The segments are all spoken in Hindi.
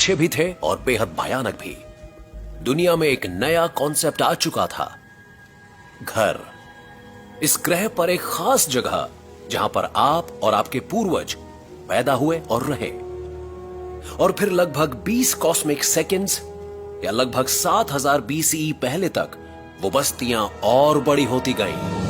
अच्छे भी थे और बेहद भयानक भी। दुनिया में एक नया कॉन्सेप्ट आ चुका था, घर। इस ग्रह पर एक खास जगह जहां पर आप और आपके पूर्वज पैदा हुए और रहे। और फिर लगभग 20 कॉस्मिक सेकेंड्स या लगभग 7000 BCE पहले तक वो बस्तियां और बड़ी होती गईं।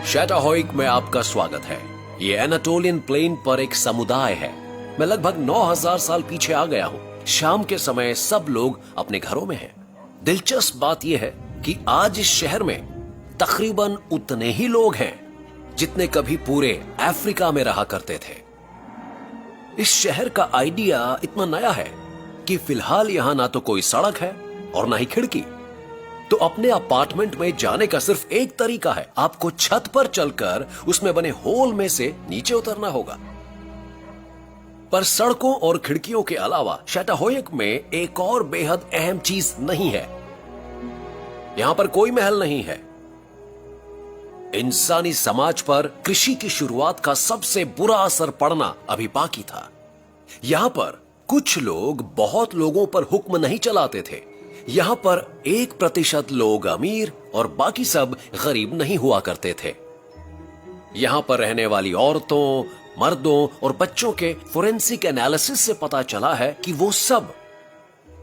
शैटाहोइक में आपका स्वागत है। ये एनाटोलियन प्लेन पर एक समुदाय है। मैं लगभग 9000 साल पीछे आ गया हूं। शाम के समय सब लोग अपने घरों में हैं। दिलचस्प बात यह है कि आज इस शहर में तकरीबन उतने ही लोग हैं जितने कभी पूरे अफ्रीका में रहा करते थे। इस शहर का आइडिया इतना नया है कि फिलहाल यहां ना तो कोई सड़क है और ना ही खिड़की। तो अपने अपार्टमेंट में जाने का सिर्फ एक तरीका है, आपको छत पर चलकर उसमें बने होल में से नीचे उतरना होगा। पर सड़कों और खिड़कियों के अलावा शैटाहोइक में एक और बेहद अहम चीज नहीं है। यहां पर कोई महल नहीं है। इंसानी समाज पर कृषि की शुरुआत का सबसे बुरा असर पड़ना अभी बाकी था। यहां पर कुछ लोग बहुत लोगों पर हुक्म नहीं चलाते थे। यहां पर 1% लोग अमीर और बाकी सब गरीब नहीं हुआ करते थे। यहां पर रहने वाली औरतों, मर्दों और बच्चों के फोरेंसिक एनालिसिस से पता चला है कि वो सब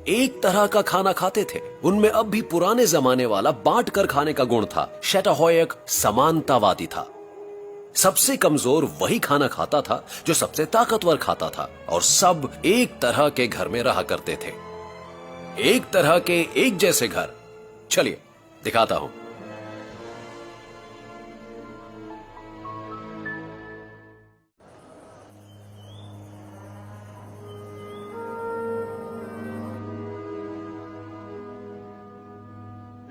एक तरह का खाना खाते थे। उनमें अब भी पुराने जमाने वाला बांट कर खाने का गुण था। शैटाहोइक समानतावादी था। सबसे कमजोर वही खाना खाता था जो सबसे ताकतवर खाता था, और सब एक तरह के घर में रहा करते थे। एक तरह के एक जैसे घर। चलिए दिखाता हूं।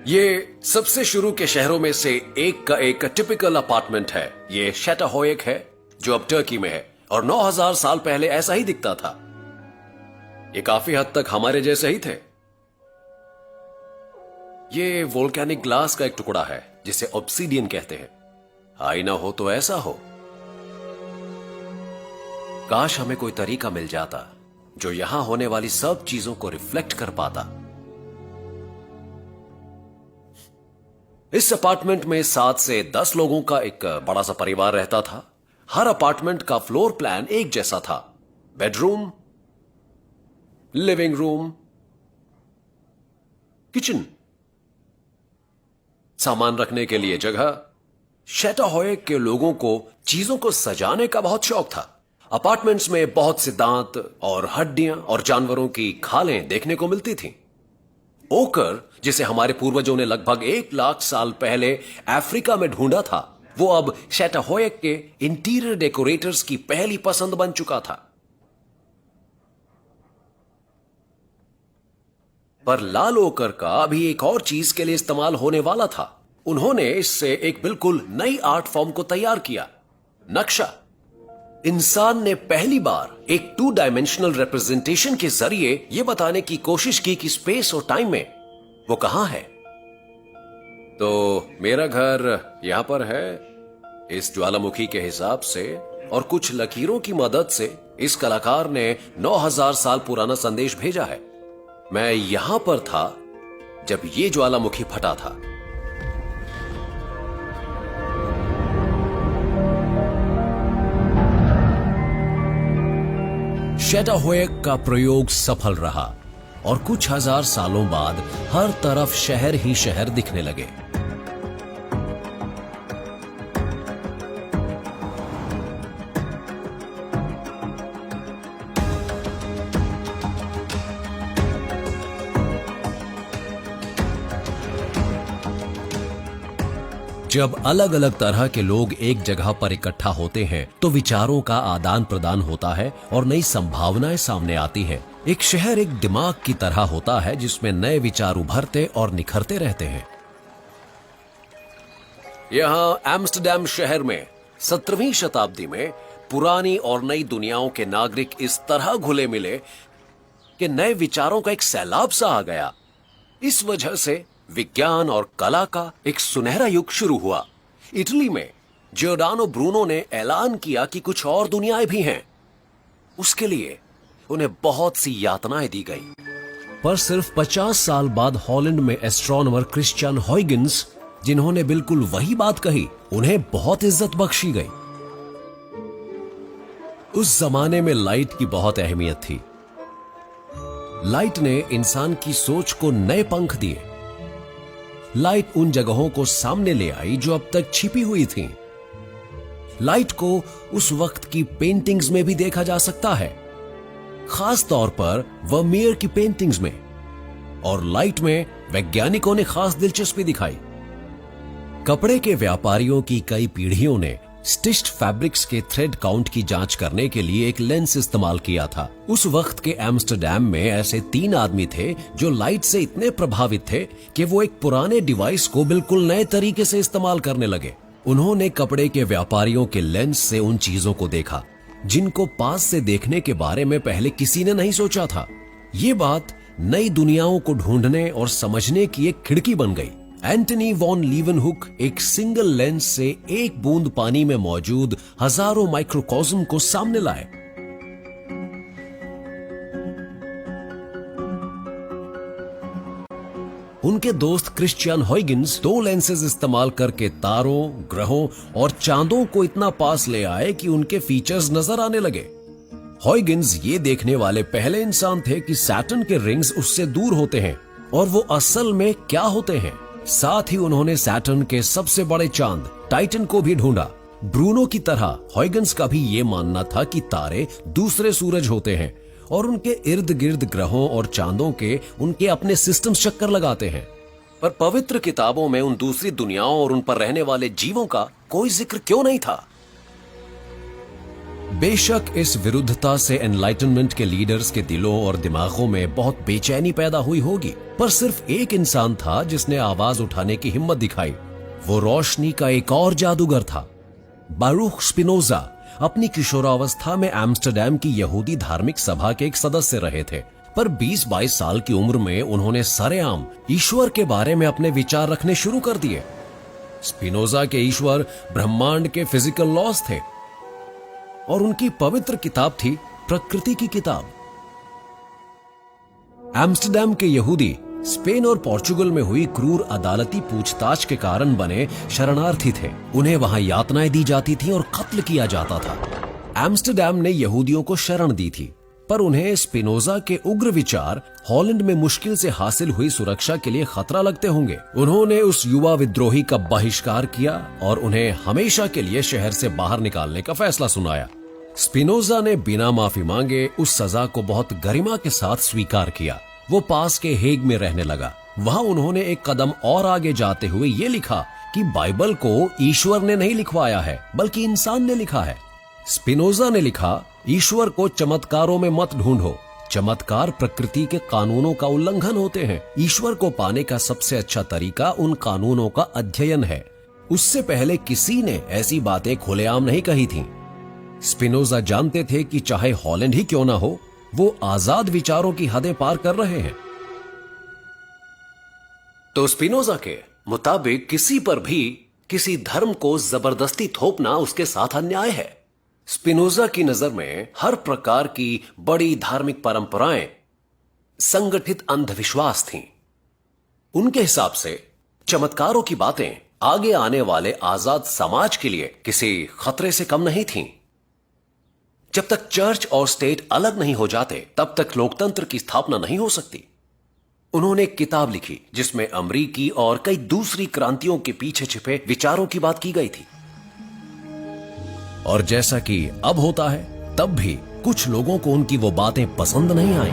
ये सबसे शुरू के शहरों में से एक का एक टिपिकल अपार्टमेंट है। ये शैटाहोइक है जो अब टर्की में है, और 9000 साल पहले ऐसा ही दिखता था। ये काफी हद तक हमारे जैसे ही थे। ये वोल्केनिक ग्लास का एक टुकड़ा है जिसे ऑब्सीडियन कहते हैं। आईना हो तो ऐसा हो। काश हमें कोई तरीका मिल जाता जो यहां होने वाली सब चीजों को रिफ्लेक्ट कर पाता। इस अपार्टमेंट में 7 से 10 लोगों का एक बड़ा सा परिवार रहता था। हर अपार्टमेंट का फ्लोर प्लान एक जैसा था। बेडरूम, लिविंग रूम, किचन, सामान रखने के लिए जगह। शैटाहोइक के लोगों को चीजों को सजाने का बहुत शौक था। अपार्टमेंट्स में बहुत से दांत और हड्डियां और जानवरों की खालें देखने को मिलती थीं। ओकर, जिसे हमारे पूर्वजों ने लगभग 1 लाख साल पहले अफ्रीका में ढूंढा था, वो अब शैटाहोइक के इंटीरियर डेकोरेटर्स की पहली पसंद बन चुका था। पर लाल ओकर का अभी एक और चीज के लिए इस्तेमाल होने वाला था। उन्होंने इससे एक बिल्कुल नई आर्ट फॉर्म को तैयार किया, नक्शा। इंसान ने पहली बार एक 2 डायमेंशनल रिप्रेजेंटेशन के जरिए यह बताने की कोशिश की कि स्पेस और टाइम में वो कहां है। तो मेरा घर यहां पर है। इस ज्वालामुखी के हिसाब से और कुछ लकीरों की मदद से इस कलाकार ने 9000 साल पुराना संदेश भेजा है। मैं यहां पर था जब यह ज्वालामुखी फटा था। शैटाहोइक का प्रयोग सफल रहा और कुछ हजार सालों बाद हर तरफ शहर ही शहर दिखने लगे। जब अलग अलग तरह के लोग एक जगह पर इकट्ठा होते हैं तो विचारों का आदान प्रदान होता है और नई संभावनाएं सामने आती हैं। एक शहर एक दिमाग की तरह होता है जिसमें नए विचार उभरते और निखरते रहते हैं। यहां एम्स्टरडैम शहर में 17वीं शताब्दी में पुरानी और नई दुनियाओं के नागरिक इस तरह घुले मिले कि नए विचारों का एक सैलाब सा आ गया। इस वजह से विज्ञान और कला का एक सुनहरा युग शुरू हुआ। इटली में जियोर्डानो ब्रूनो ने ऐलान किया कि कुछ और दुनियाएं भी हैं। उसके लिए उन्हें बहुत सी यातनाएं दी गई। पर सिर्फ 50 साल बाद हॉलैंड में एस्ट्रोनॉमर क्रिश्चियन हॉयगिंस, जिन्होंने बिल्कुल वही बात कही, उन्हें बहुत इज्जत बख्शी गई। उस जमाने में लाइट की बहुत अहमियत थी। लाइट ने इंसान की सोच को नए पंख दिए। लाइट उन जगहों को सामने ले आई जो अब तक छिपी हुई थीं। लाइट को उस वक्त की पेंटिंग्स में भी देखा जा सकता है, खास तौर पर वर्मियर की पेंटिंग्स में। और लाइट में वैज्ञानिकों ने खास दिलचस्पी दिखाई। कपड़े के व्यापारियों की कई पीढ़ियों ने स्टिच्ड फैब्रिक्स के थ्रेड काउंट की जांच करने के लिए एक लेंस इस्तेमाल किया था। उस वक्त के एम्स्टरडैम में ऐसे 3 आदमी थे जो लाइट से इतने प्रभावित थे कि वो एक पुराने डिवाइस को बिल्कुल नए तरीके से इस्तेमाल करने लगे। उन्होंने कपड़े के व्यापारियों के लेंस से उन चीजों को देखा जिनको पास से देखने के बारे में पहले किसी ने नहीं सोचा था। ये बात नई दुनियाओं को ढूंढने और समझने की एक खिड़की बन गई। एंटनी वॉन लीवनहुक एक सिंगल लेंस से एक बूंद पानी में मौजूद हजारों माइक्रोकॉस्म को सामने लाए। उनके दोस्त क्रिश्चियन हॉयगिंस 2 लेंसेज इस्तेमाल करके तारों, ग्रहों और चांदों को इतना पास ले आए कि उनके फीचर्स नजर आने लगे। हॉयगिंस ये देखने वाले पहले इंसान थे कि सैटर्न के रिंग्स उससे दूर होते हैं और वो असल में क्या होते हैं। साथ ही उन्होंने सैटर्न के सबसे बड़े चांद टाइटन को भी ढूंढा। ब्रूनो की तरह हॉयगिंस का भी ये मानना था कि तारे दूसरे सूरज होते हैं और उनके इर्द गिर्द ग्रहों और चांदों के उनके अपने सिस्टम चक्कर लगाते हैं। पर पवित्र किताबों में उन दूसरी दुनियाओं और उन पर रहने वाले जीवों का कोई जिक्र क्यों नहीं था? बेशक इस विरुद्धता से एनलाइटनमेंट के लीडर्स के दिलों और दिमागों में बहुत बेचैनी पैदा हुई होगी, पर सिर्फ एक इंसान था जिसने आवाज उठाने की हिम्मत दिखाई। वो रोशनी का एक और जादूगर था। बारूख स्पिनोजा अपनी किशोरावस्था में एम्स्टरडैम की यहूदी धार्मिक सभा के एक सदस्य रहे थे, पर 20-22 साल की उम्र में उन्होंने सरेआम ईश्वर के बारे में अपने विचार रखने शुरू कर दिए। स्पिनोजा के ईश्वर ब्रह्मांड के फिजिकल लॉज थे और उनकी पवित्र किताब थी प्रकृति की किताब। एम्स्टरडैम के यहूदी स्पेन और पोर्चुगल में हुई क्रूर अदालती पूछताछ के कारण बने शरणार्थी थे। उन्हें वहां यातनाएं दी जाती थी और कत्ल किया जाता था। एम्स्टरडैम ने यहूदियों को शरण दी थी, पर उन्हें स्पिनोजा के उग्र विचार हॉलैंड में मुश्किल से हासिल हुई सुरक्षा के लिए खतरा लगते होंगे। उन्होंने उस युवा विद्रोही का बहिष्कार किया और उन्हें हमेशा के लिए शहर से बाहर निकालने का फैसला सुनाया। स्पिनोजा ने बिना माफी मांगे उस सजा को बहुत गरिमा के साथ स्वीकार किया। वो पास के हेग में रहने लगा। वहां उन्होंने एक कदम और आगे जाते हुए ये लिखा कि बाइबल को ईश्वर ने नहीं लिखवाया है, बल्कि इंसान ने लिखा है। स्पिनोजा ने लिखा, ईश्वर को चमत्कारों में मत ढूंढो। चमत्कार प्रकृति के कानूनों का उल्लंघन होते हैं। ईश्वर को पाने का सबसे अच्छा तरीका उन कानूनों का अध्ययन है। उससे पहले किसी ने ऐसी बातें खुलेआम नहीं कही थीं। स्पिनोजा जानते थे कि चाहे हॉलैंड ही क्यों ना हो, वो आजाद विचारों की हदें पार कर रहे हैं। तो स्पिनोजा के मुताबिक किसी पर भी किसी धर्म को जबरदस्ती थोपना उसके साथ अन्याय है। स्पिनोजा की नजर में हर प्रकार की बड़ी धार्मिक परंपराएं संगठित अंधविश्वास थीं। उनके हिसाब से चमत्कारों की बातें आगे आने वाले आजाद समाज के लिए किसी खतरे से कम नहीं थीं। जब तक चर्च और स्टेट अलग नहीं हो जाते, तब तक लोकतंत्र की स्थापना नहीं हो सकती। उन्होंने एक किताब लिखी जिसमें अमरीकी और कई दूसरी क्रांतियों के पीछे छिपे विचारों की बात की गई थी। और जैसा कि अब होता है, तब भी कुछ लोगों को उनकी वो बातें पसंद नहीं आई।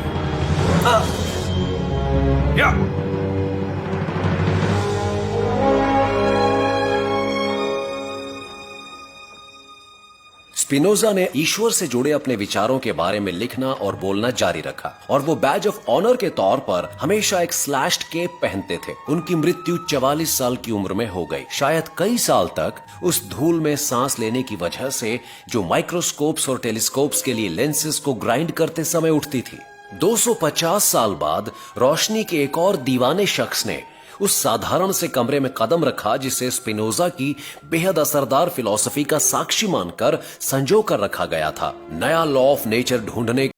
स्पिनोजा ने ईश्वर से जुड़े अपने विचारों के बारे में लिखना और बोलना जारी रखा और वो बैज ऑफ ऑनर के तौर पर हमेशा एक स्लैश्ड केप पहनते थे। उनकी मृत्यु 44 साल की उम्र में हो गई। शायद कई साल तक उस धूल में सांस लेने की वजह से जो माइक्रोस्कोप्स और टेलीस्कोप्स के लिए लेंसेज को ग्राइंड करते समय उठती थी। 250 साल बाद रोशनी के एक और दीवाने शख्स ने उस साधारण से कमरे में कदम रखा जिसे स्पिनोजा की बेहद असरदार फिलॉसफी का साक्षी मानकर संजो कर रखा गया था। नया लॉ ऑफ नेचर ढूंढने